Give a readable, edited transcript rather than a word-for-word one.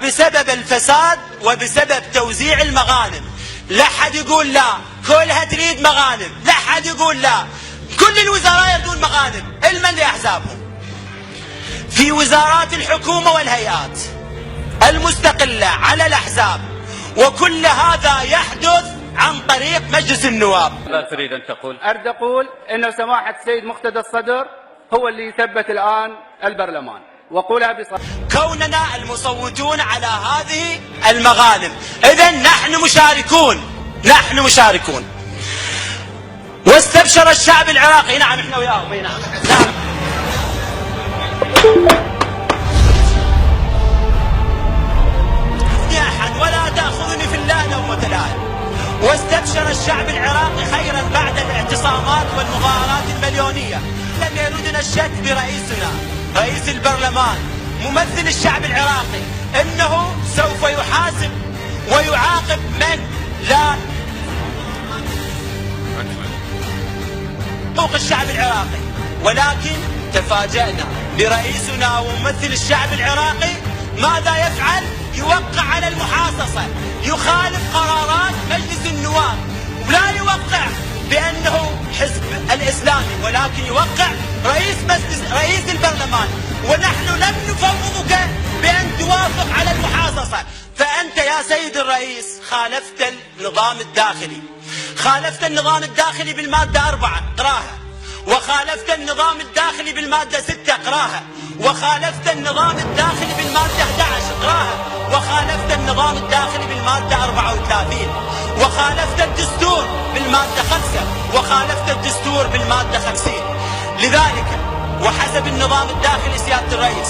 بسبب الفساد وبسبب توزيع المغانم. لا حد يقول لا، كلها تريد مغانم، لا حد يقول لا، كل الوزراء يريدون مغانم، المن لأحزابهم. في وزارات الحكومة والهيئات المستقلة على الأحزاب، وكل هذا يحدث عن طريق مجلس النواب. لا تريد أن تقول؟ أريد أقول أن سماحة السيد مقتدى الصدر هو اللي يثبت الآن البرلمان، وقولها بصراحة. كوننا المصوتون على هذه المغانم، إذن نحن مشاركون، نحن مشاركون. واستبشر الشعب العراقي. نعم احنا وياهم. نعم نعم. أحد ولا تأخذني في الله لومة لائم. واستبشر الشعب العراقي خيرا بعد الاعتصامات والمظاهرات المليونية. لم يردنا الشك برئيسنا رئيس البرلمان ممثل الشعب العراقي انه سوف يحاسب ويعاقب من لا حقوق الشعب العراقي، ولكن تفاجأنا برئيسنا وممثل الشعب العراقي ماذا يفعل؟ يوقع على المحاصصة، يخالف قرارات مجلس النواب، ولا يوقع بأنه حزب الإسلامي، ولكن يوقع رئيس البرلمان. ونحن لم نفوضك بأن توافق على المحاصصة. فأنت يا سيد الرئيس خالفت النظام الداخلي، خالفت النظام الداخلي بالمادة 4 اقراها، وخالفت النظام الداخلي بالمادة 6 اقراها، وخالفت النظام الداخلي بالمادة 11 اقراها، وخالفت النظام الداخلي بالمادة 34، وخالفت الدستور بالمادة 5، وخالفت الدستور بالمادة 50. لذلك وحسب النظام الداخلي سيادة الرئيس